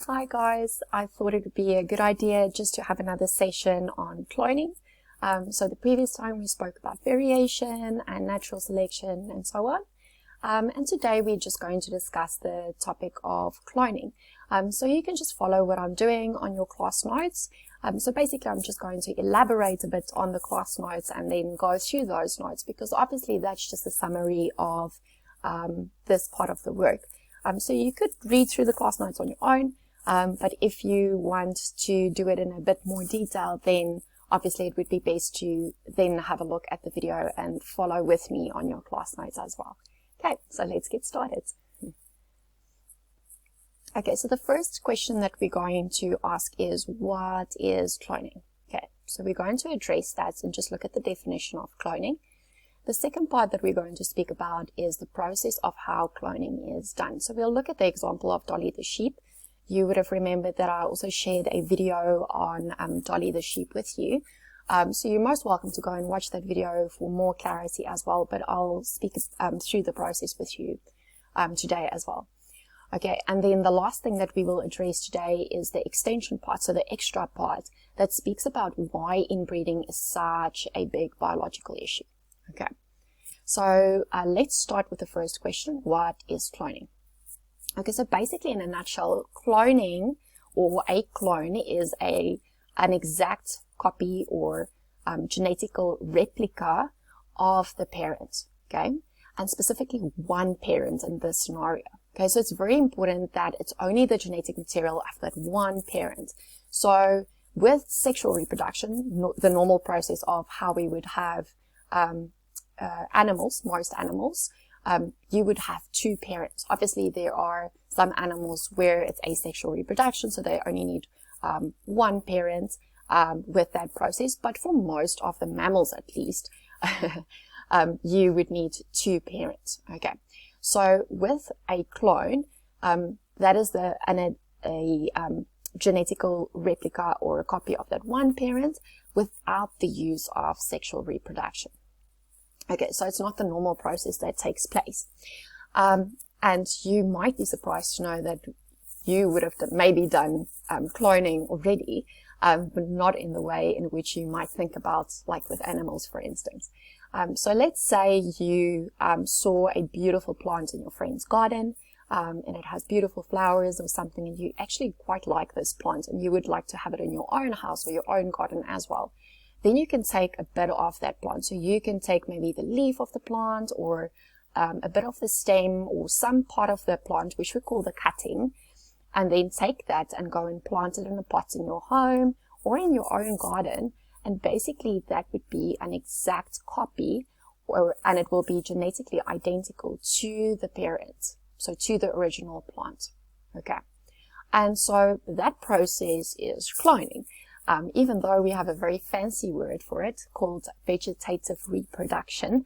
Hi guys, I thought it would be a good idea just to have another session on cloning. So the previous time we spoke about variation and natural selection and so on. And today we're just going to discuss the topic of cloning. So you can just follow what I'm doing on your class notes. So basically I'm just going to elaborate a bit on the class notes and then go through those notes, because obviously that's just a summary of this part of the work. So you could read through the class notes on your own. But if you want to do it in a bit more detail, then obviously it would be best to then have a look at the video and follow with me on your class notes as well. Okay, so let's get started. Okay, so the first question that we're going to ask is, what is cloning? Okay, so we're going to address that and just look at the definition of cloning. The second part that we're going to speak about is the process of how cloning is done. So we'll look at the example of Dolly the sheep. You would have remembered that I also shared a video on Dolly the sheep with you. So you're most welcome to go and watch that video for more clarity as well, but I'll speak through the process with you today as well. Okay, and then the last thing that we will address today is the extension part, so the extra part that speaks about why inbreeding is such a big biological issue. Okay, so let's start with the first question. What is cloning? Okay, so basically in a nutshell, cloning or a clone is an exact copy or genetical replica of the parent, okay, and specifically one parent in this scenario. Okay, so it's very important that it's only the genetic material of that one parent. So with sexual reproduction, the normal process of how we would have animals, most animals, you would have two parents. Obviously, there are some animals where it's asexual reproduction, so they only need one parent with that process. But for most of the mammals, at least, you would need two parents. Okay, so with a clone, that is a genetical replica or a copy of that one parent without the use of sexual reproduction. Okay, so it's not the normal process that takes place. And you might be surprised to know that you would have maybe done cloning already, but not in the way in which you might think about, like with animals, for instance. So let's say you saw a beautiful plant in your friend's garden, and it has beautiful flowers or something, and you actually quite like this plant, and you would like to have it in your own house or your own garden as well. Then you can take a bit of that plant. So you can take maybe the leaf of the plant or a bit of the stem or some part of the plant, which we call the cutting, and then take that and go and plant it in a pot in your home or in your own garden. And basically that would be an exact copy, and it will be genetically identical to the parent, so to the original plant. Okay, and so that process is cloning. Even though we have a very fancy word for it called vegetative reproduction,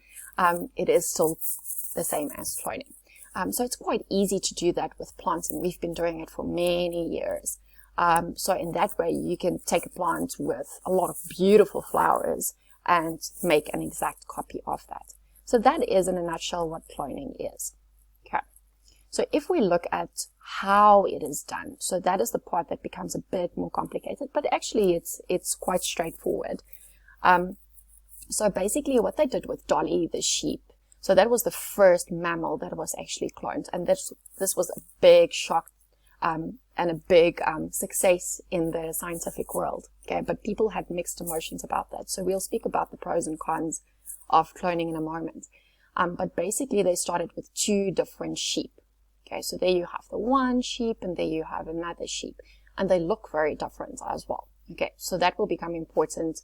it is still the same as cloning. So it's quite easy to do that with plants, and we've been doing it for many years. So in that way, you can take a plant with a lot of beautiful flowers and make an exact copy of that. So that is, in a nutshell, what cloning is. Okay. So if we look at how it is done, so that is the part that becomes a bit more complicated, but actually it's quite straightforward. So basically what they did with Dolly the sheep, so that was the first mammal that was actually cloned, and this was a big shock and a big success in the scientific world. Okay, but people had mixed emotions about that, so we'll speak about the pros and cons of cloning in a moment. But basically they started with two different sheep. Okay, so there you have the one sheep and there you have another sheep, and they look very different as well. Okay, so that will become important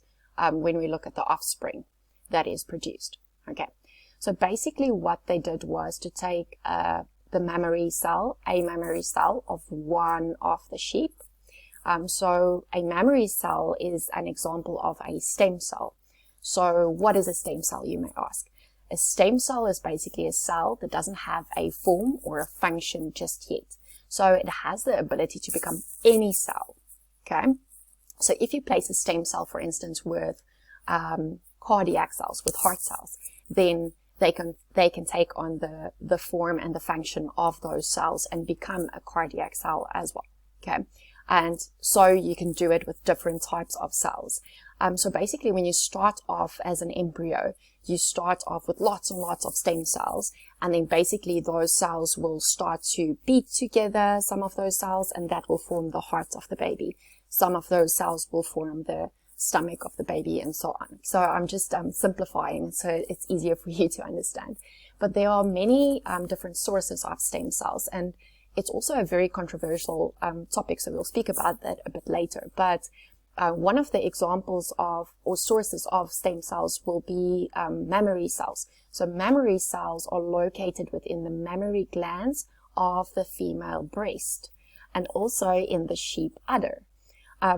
when we look at the offspring that is produced. Okay, so basically what they did was to take the mammary cell, a mammary cell of one of the sheep. So a mammary cell is an example of a stem cell. So what is a stem cell, you may ask? A stem cell is basically a cell that doesn't have a form or a function just yet. So it has the ability to become any cell. Okay. So if you place a stem cell, for instance, with cardiac cells, with heart cells, then they can take on the form and the function of those cells and become a cardiac cell as well. Okay. And so you can do it with different types of cells. So basically when you start off as an embryo, you start off with lots and lots of stem cells, and then basically those cells will start to beat together, some of those cells, and that will form the heart of the baby. Some of those cells will form the stomach of the baby, and so on. So I'm just simplifying so it's easier for you to understand. But there are many different sources of stem cells, and it's also a very controversial topic, so we'll speak about that a bit later. But one of the examples of or sources of stem cells will be mammary cells. So mammary cells are located within the mammary glands of the female breast and also in the sheep udder.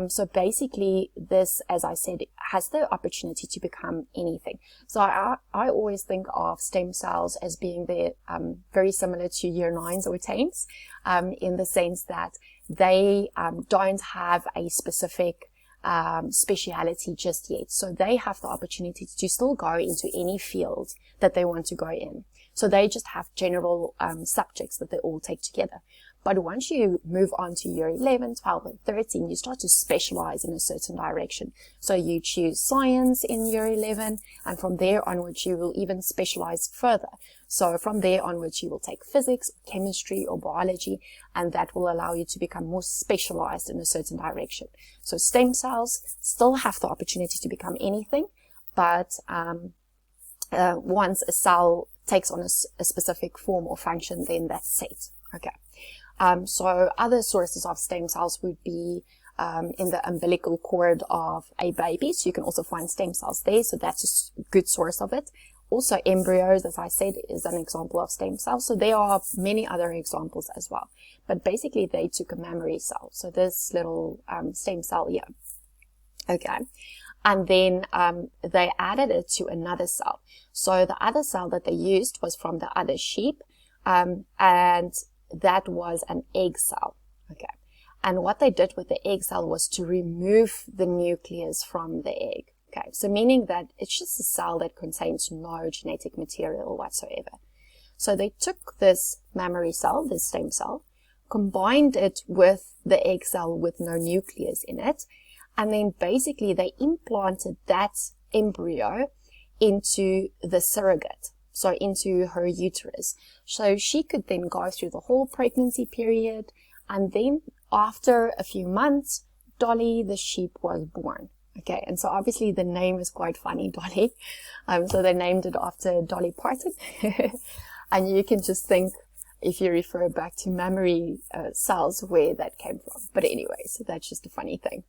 So basically this, as I said, has the opportunity to become anything. So I always think of stem cells as being very similar to year 9s or 10s, in the sense that they don't have a specific speciality just yet. So they have the opportunity to still go into any field that they want to go in. So they just have general subjects that they all take together. But once you move on to year 11, 12, and 13, you start to specialize in a certain direction. So you choose science in year 11, and from there onwards, you will even specialize further. So from there onwards, you will take physics, chemistry, or biology, and that will allow you to become more specialized in a certain direction. So stem cells still have the opportunity to become anything, but once a cell takes on a specific form or function, then that's set. Okay. So other sources of stem cells would be in the umbilical cord of a baby. So you can also find stem cells there. So that's a good source of it. Also embryos, as I said, is an example of stem cells. So there are many other examples as well. But basically they took a mammary cell. So this little stem cell here. Okay. And then they added it to another cell. So the other cell that they used was from the other sheep. And that was an egg cell. Okay. And what they did with the egg cell was to remove the nucleus from the egg. Okay. So meaning that it's just a cell that contains no genetic material whatsoever. So they took this mammary cell, this stem cell, combined it with the egg cell with no nucleus in it, and then basically they implanted that embryo into the surrogate. So into her uterus. So she could then go through the whole pregnancy period, and then after a few months, Dolly the sheep was born. Okay, and so obviously the name is quite funny, Dolly. So they named it after Dolly Parton. And you can just think, if you refer back to mammary cells, where that came from. But anyway, so that's just a funny thing.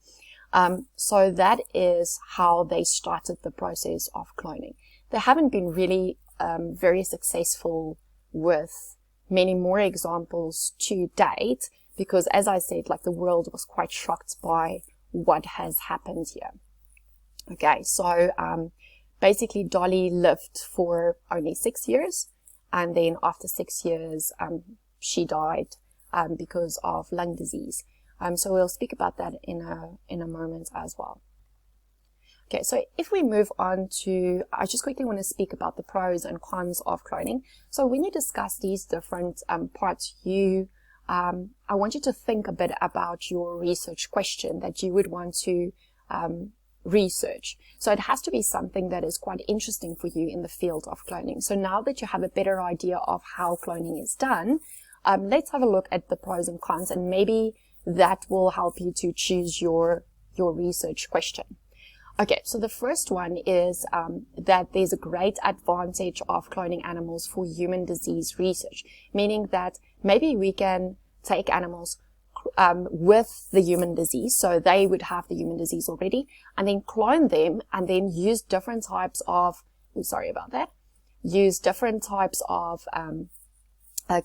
So that is how they started the process of cloning. They haven't been really very successful with many more examples to date, because as I said, like, the world was quite shocked by what has happened here. Okay, so basically Dolly lived for only 6 years, and then after 6 years she died because of lung disease. So we'll speak about that in a moment as well. Okay, so if we move on to, I just quickly want to speak about the pros and cons of cloning. So when you discuss these different parts, I want you to think a bit about your research question that you would want to research. So it has to be something that is quite interesting for you in the field of cloning. So now that you have a better idea of how cloning is done, let's have a look at the pros and cons, and maybe that will help you to choose your research question. Okay, so the first one is that there's a great advantage of cloning animals for human disease research, meaning that maybe we can take animals with the human disease, so they would have the human disease already, and then clone them and then use different types of, use different types of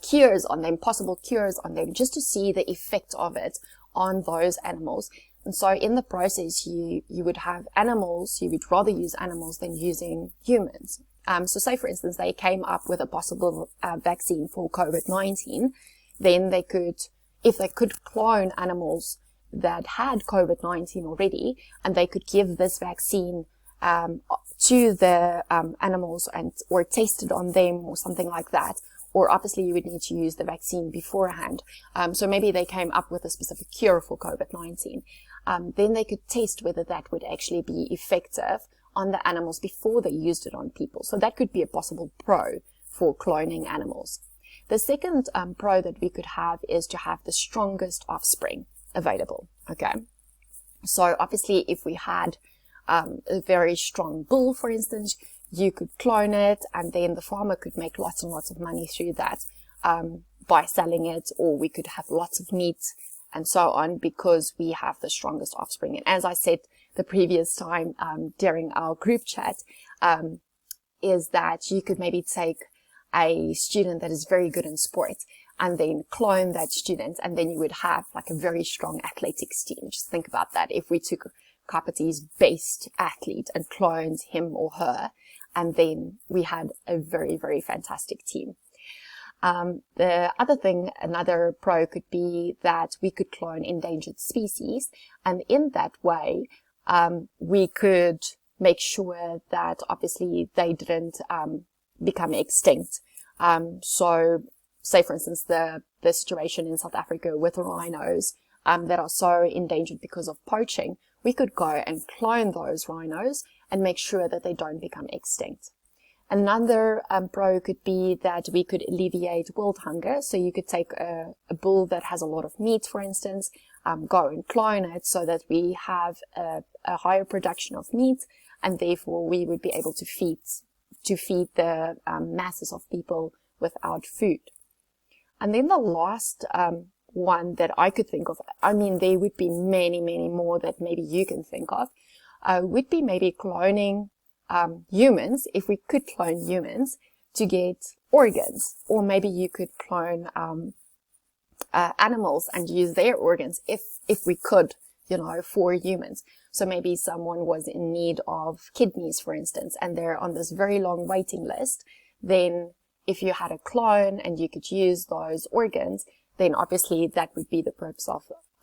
cures on them, possible cures on them, just to see the effect of it on those animals. And so in the process, you would have animals, you would rather use animals than using humans. So say, for instance, they came up with a possible vaccine for COVID-19, then they could, if they could clone animals that had COVID-19 already, and they could give this vaccine to the animals or test it on them or something like that, or obviously you would need to use the vaccine beforehand. So maybe they came up with a specific cure for COVID-19. Then they could test whether that would actually be effective on the animals before they used it on people. So that could be a possible pro for cloning animals. The second pro that we could have is to have the strongest offspring available. Okay. So obviously if we had a very strong bull, for instance, you could clone it, and then the farmer could make lots and lots of money through that by selling it, or we could have lots of meat and so on because we have the strongest offspring. And as I said the previous time during our group chat, is that you could maybe take a student that is very good in sport and then clone that student, and then you would have like a very strong athletics team. Just think about that. If we took Kapate's best athlete and cloned him or her, and then we had a very, very fantastic team. The other thing, another pro could be that we could clone endangered species, and in that way, we could make sure that obviously they didn't become extinct. So say for instance the situation in South Africa with rhinos that are so endangered because of poaching, we could go and clone those rhinos and make sure that they don't become extinct. Another pro could be that we could alleviate world hunger. So you could take a bull that has a lot of meat, for instance, go and clone it so that we have a higher production of meat, and therefore we would be able to feed the masses of people without food. And then the last one that I could think of, I mean, there would be many, many more that maybe you can think of, would be maybe cloning humans, if we could clone humans to get organs, or maybe you could clone animals and use their organs if we could, you know, for humans. So maybe someone was in need of kidneys, for instance, and they're on this very long waiting list. Then if you had a clone and you could use those organs, then obviously that would be the purpose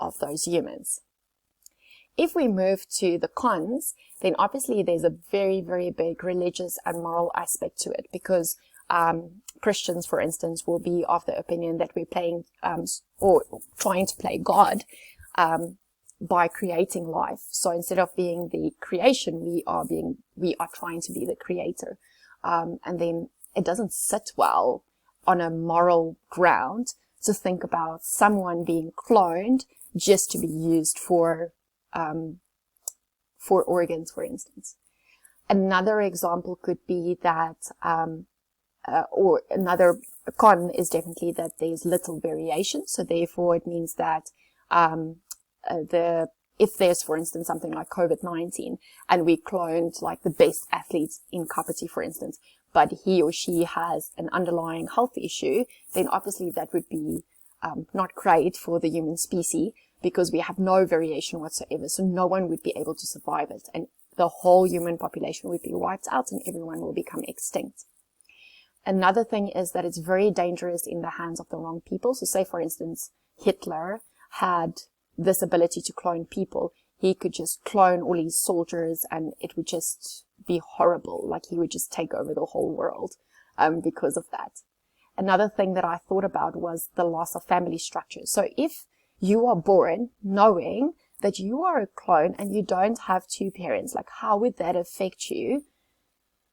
of those humans. If we move to the cons, then obviously there's a very, very big religious and moral aspect to it, because Christians, for instance, will be of the opinion that we're playing or trying to play God by creating life. So instead of being the creation, we are trying to be the creator. And then it doesn't sit well on a moral ground to think about someone being cloned just to be used for organs, for instance. Another example could be that, or another con is definitely that there's little variation. So therefore it means that, if there's, for instance, something like COVID-19 and we cloned like the best athletes in Kapiti, for instance, but he or she has an underlying health issue, then obviously that would be not great for the human species, because we have no variation whatsoever. So no one would be able to survive it, and the whole human population would be wiped out and everyone will become extinct. Another thing is that it's very dangerous in the hands of the wrong people. So say, for instance, Hitler had this ability to clone people. He could just clone all his soldiers and it would just be horrible. Like he would just take over the whole world because of that. Another thing that I thought about was the loss of family structure. So if you are born knowing that you are a clone and you don't have two parents, like how would that affect you?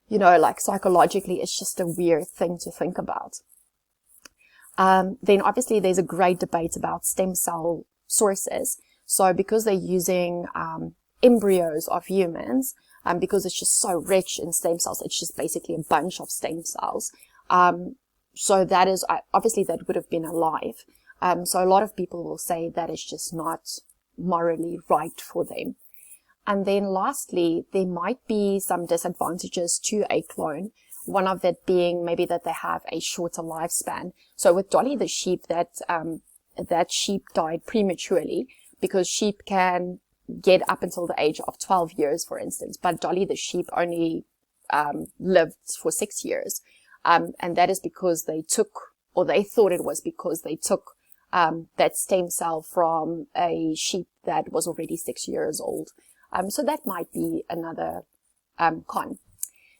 You know, like psychologically, it's just a weird thing to think about. Then obviously there's a great debate about stem cell sources. So because they're using embryos of humans, because it's just so rich in stem cells, it's just basically a bunch of stem cells. So that is, obviously that would have been alive. So a lot of people will say that it's just not morally right for them. And then lastly, there might be some disadvantages to a clone. One of that being maybe that they have a shorter lifespan. So with Dolly the sheep, that sheep died prematurely, because sheep can get up until the age of 12 years, for instance, but Dolly the sheep only lived for 6 years. And that is because they thought it was because they took that stem cell from a sheep that was already 6 years old. So that might be another con.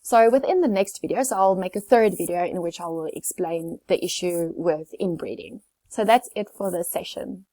So within the next video, so I'll make a third video in which I will explain the issue with inbreeding. So that's it for this session.